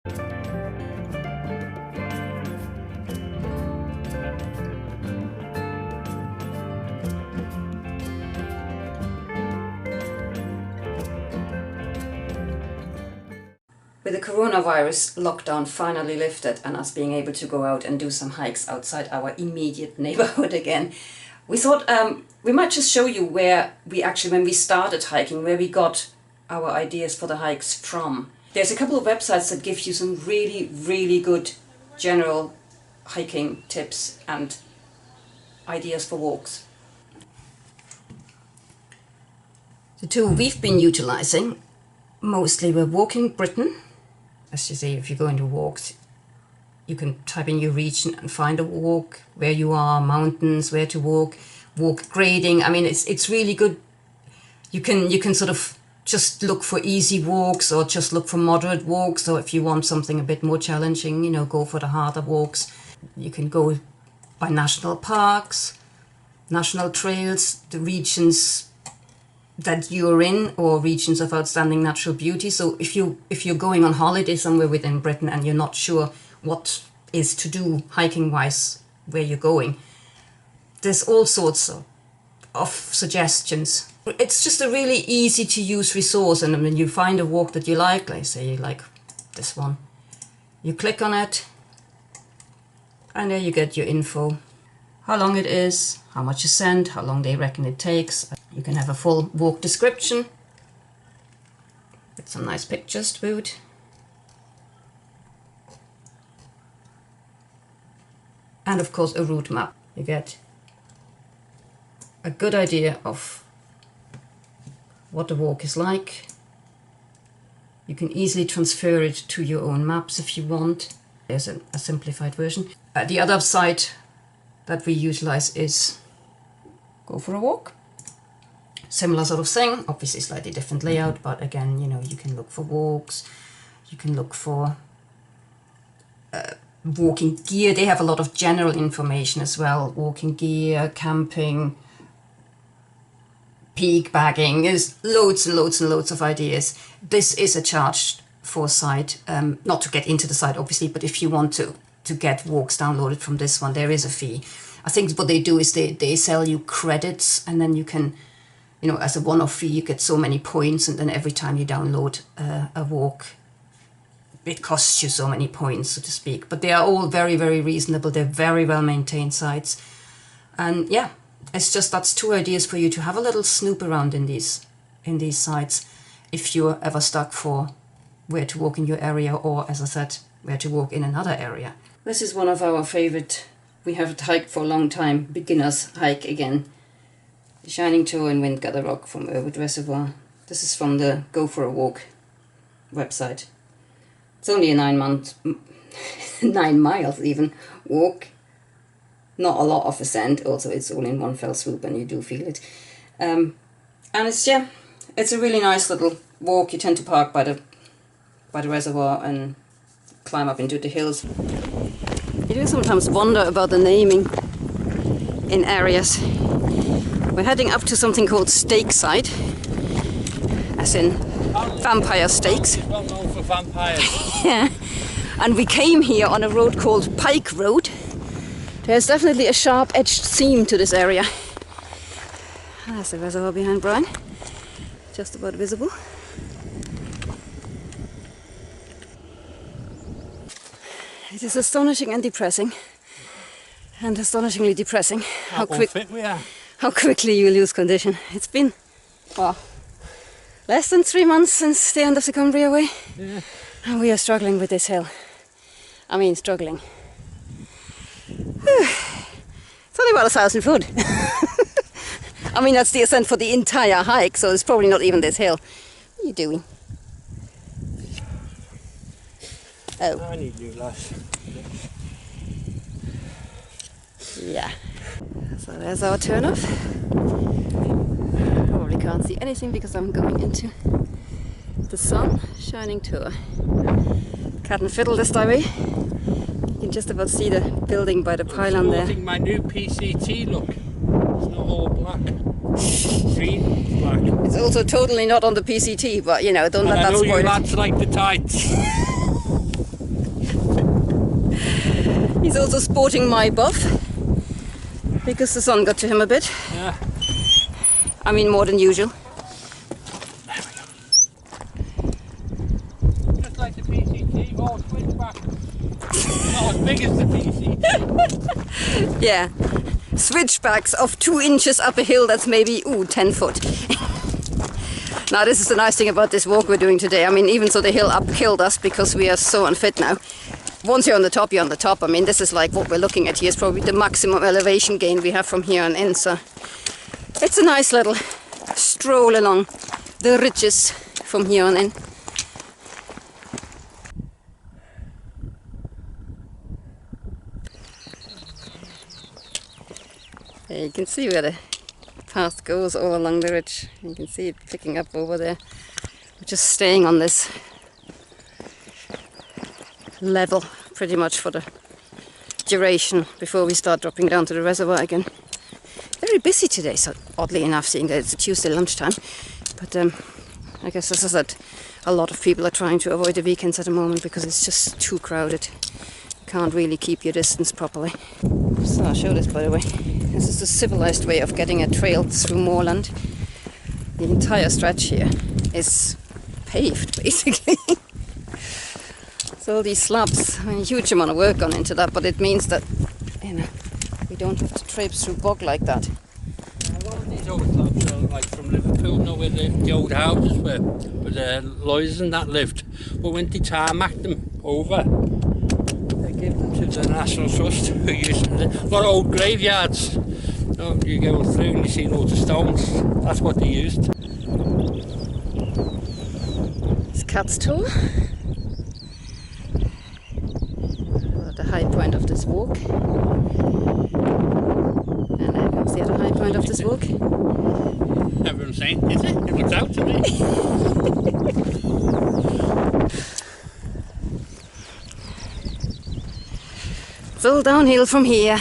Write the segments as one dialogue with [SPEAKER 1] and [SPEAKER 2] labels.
[SPEAKER 1] With the coronavirus lockdown finally lifted and us being able to go out and do some hikes outside our immediate neighborhood again, we thought we might just show you where we actually, when we started hiking, where we got our ideas for the hikes from. There's a couple of websites that give you some really, really good general hiking tips and ideas for walks. The two we've been utilizing mostly were Walking Britain. As you see, if you go into walks, you can type in your region and find a walk, where you are, mountains, where to walk, walk grading. I mean, it's really good. You can sort of just look for easy walks or just look for moderate walks, or if you want something a bit more challenging, you know, go for the harder walks. You can go by national parks, national trails, the regions that you're in, or regions of outstanding natural beauty. So if you're going on holiday somewhere within Britain and you're not sure what is to do hiking wise where you're going, there's all sorts of suggestions. It's just a really easy to use resource, and when you find a walk that you like say you like this one, you click on it and there you get your info. How long it is, how much ascent, how long they reckon it takes. You can have a full walk description with some nice pictures to boot. And of course a route map. You get a good idea of what the walk is like. You can easily transfer it to your own maps if you want. There's a simplified version. The other site that we utilize is Go for a Walk. Similar sort of thing, obviously slightly different layout, but again, you know, you can look for walks, you can look for walking gear. They have a lot of general information as well, walking gear, camping, peak bagging. There's loads and loads and loads of ideas. This is a charged for site, not to get into the site obviously, but if you want to get walks downloaded from this one, there is a fee. I think what they do is they sell you credits, and then you can, you know, as a one-off fee, you get so many points, and then every time you download a walk, it costs you so many points, so to speak. But they are all very, very reasonable. They're very well maintained sites. And yeah, it's just, that's two ideas for you to have a little snoop around in these sites if you're ever stuck for where to walk in your area, or, as I said, where to walk in another area. This is one of our favorite, we haven't hiked for a long time, beginners hike again. Shining Toe and Windgather Rock from Erwood Reservoir. This is from the Go for a Walk website. It's only a 9 miles even, walk. Not a lot of ascent, also it's all in one fell swoop and you do feel it. And it's, yeah, it's a really nice little walk. You tend to park by the reservoir and climb up into the hills. You do sometimes wonder about the naming in areas. We're heading up to something called Steakside, as in vampire steaks.
[SPEAKER 2] It's well known for vampires.
[SPEAKER 1] Yeah, and we came here on a road called Pike Road. There's definitely a sharp-edged seam to this area. There's the reservoir behind Brian, just about visible. It is astonishing and depressing, and astonishingly depressing how quickly you lose condition. It's been, well, less than 3 months since the end of the Cumbria Way, yeah. And we are struggling with this hill. I mean, struggling. It's only about 1,000 foot. I mean, that's the ascent for the entire hike, so it's probably not even this hill. What are you doing? Oh.
[SPEAKER 2] I need new glass.
[SPEAKER 1] Yeah. So there's our turn off. Probably can't see anything because I'm going into the sun. Shining Toe. Cat and Fiddle this way. You can just about see the building by the pylon there.
[SPEAKER 2] I'm my new PCT look. It's not all black. Green, black.
[SPEAKER 1] It's also totally not on the PCT, but you know, don't let that spoil it.
[SPEAKER 2] I know you lads like the tights.
[SPEAKER 1] also sporting my buff because the sun got to him a bit.
[SPEAKER 2] Yeah.
[SPEAKER 1] I mean, more than usual.
[SPEAKER 2] Just like the PCT, more switchback. Not as big as the PCT.
[SPEAKER 1] Yeah. Switchbacks of 2 inches up a hill that's maybe, 10 foot. Now this is the nice thing about this walk we're doing today. I mean, even so the hill up killed us because we are so unfit now. Once you're on the top, you're on the top. I mean, this is like what we're looking at here is probably the maximum elevation gain we have from here on in. So it's a nice little stroll along the ridges from here on in. Yeah, you can see where the path goes all along the ridge. You can see it picking up over there. We're just staying on this level pretty much for the duration before we start dropping down to the reservoir again. Very busy today, so oddly enough, seeing that it's a Tuesday lunchtime. But I guess as I said, a lot of people are trying to avoid the weekends at the moment because it's just too crowded. You can't really keep your distance properly. So I'll show this, by the way. This is the civilized way of getting a trail through moorland. The entire stretch here is paved, basically. So all these slabs, I mean, a huge amount of work gone into that, but it means that, you know, we don't have to traipse through bog like that.
[SPEAKER 2] A lot of these old slabs are like from Liverpool, you know, where the old houses were, where the lawyers and that lived. But when they tarmacked them over, they gave them to the National Trust, who used a lot of old graveyards. You know, you go through and you see loads of stones. That's what they used.
[SPEAKER 1] It's Cat's Toe. We're at the high point of this walk. And there comes the other high point of this walk.
[SPEAKER 2] Everyone's saying, is it? It looks out to me.
[SPEAKER 1] It's all downhill from here.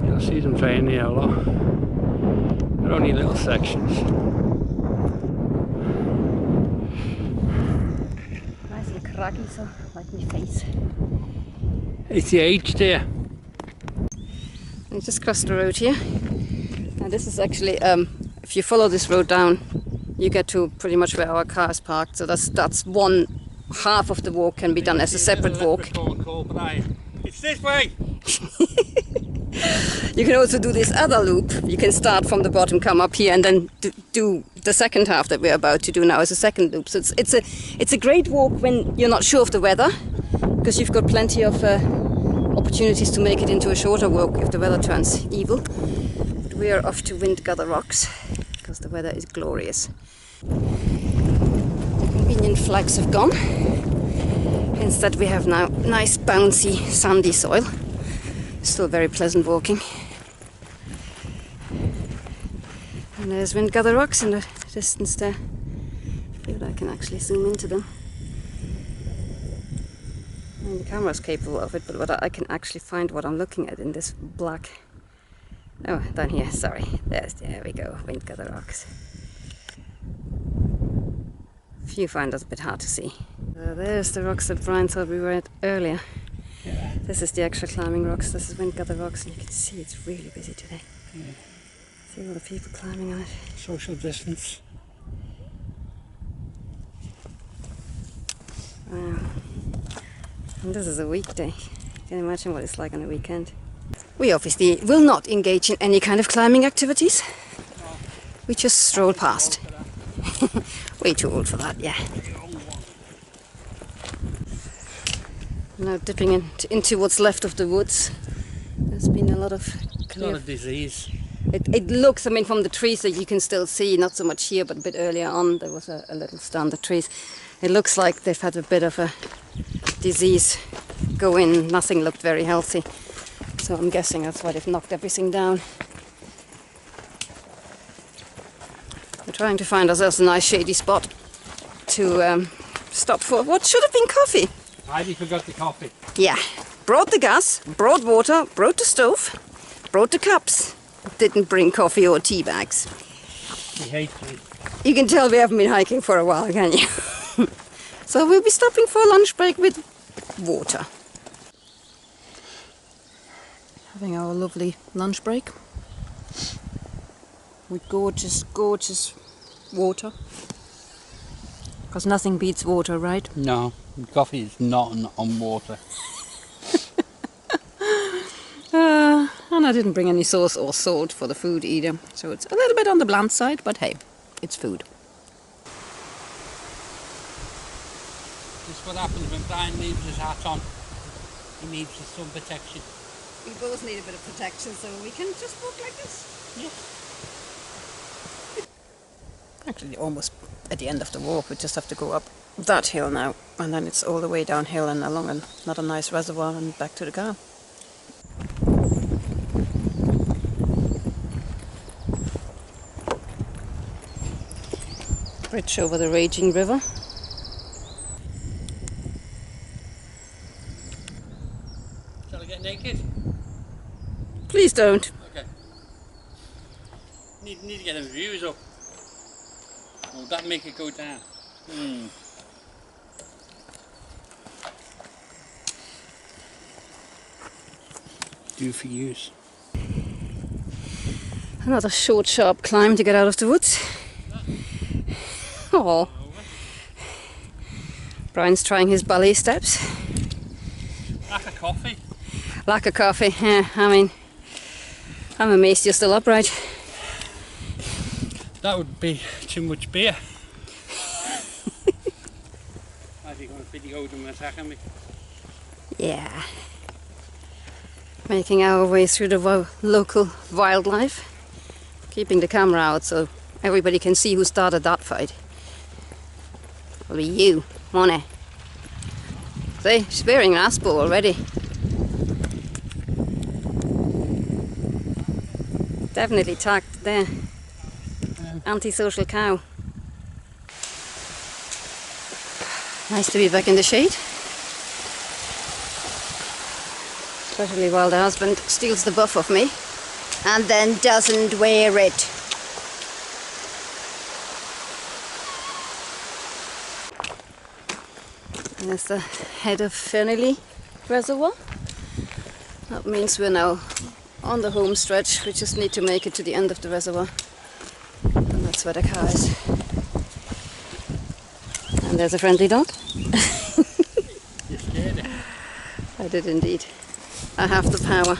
[SPEAKER 2] You'll see them trying here a lot. They're only little sections.
[SPEAKER 1] Nice and craggy, so like my face.
[SPEAKER 2] It's the age there.
[SPEAKER 1] I just crossed the road here. Now this is actually, if you follow this road down, you get to pretty much where our car is parked. So that's one half of the walk can be done as a separate walk.
[SPEAKER 2] It's this way!
[SPEAKER 1] You can also do this other loop. You can start from the bottom, come up here, and then do the second half that we're about to do now as a second loop. So it's a great walk when you're not sure of the weather, because you've got plenty of opportunities to make it into a shorter walk if the weather turns evil. But we are off to Windgather Rocks because the weather is glorious. The convenient flags have gone. Instead we have now nice bouncy sandy soil. Still very pleasant walking. And there's Windgather Rocks in the distance there. Maybe I can actually zoom into them. I mean, the camera's capable of it, but what I can actually find what I'm looking at in this black... Oh, down here, sorry. There we go, Windgather Rocks. You find that a bit hard to see. There's the rocks that Brian thought we were at earlier.
[SPEAKER 2] Yeah.
[SPEAKER 1] This is the extra climbing rocks, this is Windgather Rocks, and you can see it's really busy today.
[SPEAKER 2] Yeah.
[SPEAKER 1] See all the people climbing on it.
[SPEAKER 2] Social distance.
[SPEAKER 1] Wow. And this is a weekday. You can imagine what it's like on a weekend. We obviously will not engage in any kind of climbing activities. We just stroll past. Way too old for that, yeah. Now dipping into what's left of the woods. There's been a lot of
[SPEAKER 2] disease.
[SPEAKER 1] It looks, I mean, from the trees that you can still see, not so much here, but a bit earlier on, there was a little stand of trees. It looks like they've had a bit of a disease go in. Nothing looked very healthy. So I'm guessing that's why they've knocked everything down. We're trying to find ourselves a nice shady spot to stop for what should have been coffee.
[SPEAKER 2] Heidi forgot the coffee.
[SPEAKER 1] Yeah. Brought the gas, brought water, brought the stove, brought the cups. Didn't bring coffee or tea bags.
[SPEAKER 2] He hates me.
[SPEAKER 1] You can tell we haven't been hiking for a while, can you? So we'll be stopping for a lunch break with water. Having our lovely lunch break with gorgeous, gorgeous water. Because nothing beats water, right?
[SPEAKER 2] No, coffee is not on water.
[SPEAKER 1] And I didn't bring any sauce or salt for the food either. So it's a little bit on the bland side, but hey, it's food.
[SPEAKER 2] This is what happens when Brian leaves his hat on. He needs the sun protection.
[SPEAKER 1] We both need a bit of protection, so we can just walk like this. Yeah. Actually, almost at the end of the walk. We just have to go up that hill now, and then it's all the way downhill and along another nice reservoir and back to the car. Bridge over the raging river.
[SPEAKER 2] Shall I get naked?
[SPEAKER 1] Please don't.
[SPEAKER 2] Okay. Need to get them views up. Will that make it go down? Do for use.
[SPEAKER 1] Another short, sharp climb to get out of the woods. Oh, Brian's trying his ballet steps.
[SPEAKER 2] Lack of coffee.
[SPEAKER 1] Lack of coffee, yeah, I mean, I'm amazed you're still upright.
[SPEAKER 2] That would be too much beer. How's he going to video them attacking me?
[SPEAKER 1] Yeah. Making our way through the local wildlife. Keeping the camera out so everybody can see who started that fight. It'll be you, won't it? See, she's wearing an ass bow already. Definitely tagged there. Antisocial cow. Nice to be back in the shade. Especially while the husband steals the buff of me and then doesn't wear it. There's the head of Fernley Reservoir. That means we're now on the home stretch. We just need to make it to the end of the reservoir. And that's where the car is. And there's a friendly dog.
[SPEAKER 2] You scared it?
[SPEAKER 1] I did indeed. I have the power.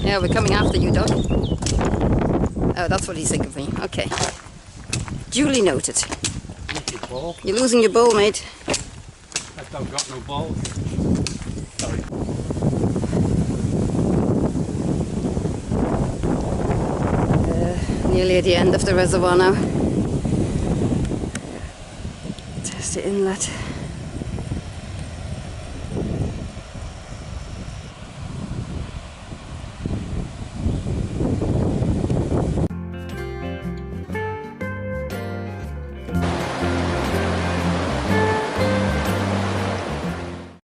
[SPEAKER 1] Yeah, we're coming after you, dog. Oh, that's what he's thinking of me. Okay. Duly noted. You're losing your bowl, mate.
[SPEAKER 2] That dog got no balls. Sorry.
[SPEAKER 1] Nearly at the end of the reservoir now. There's the inlet.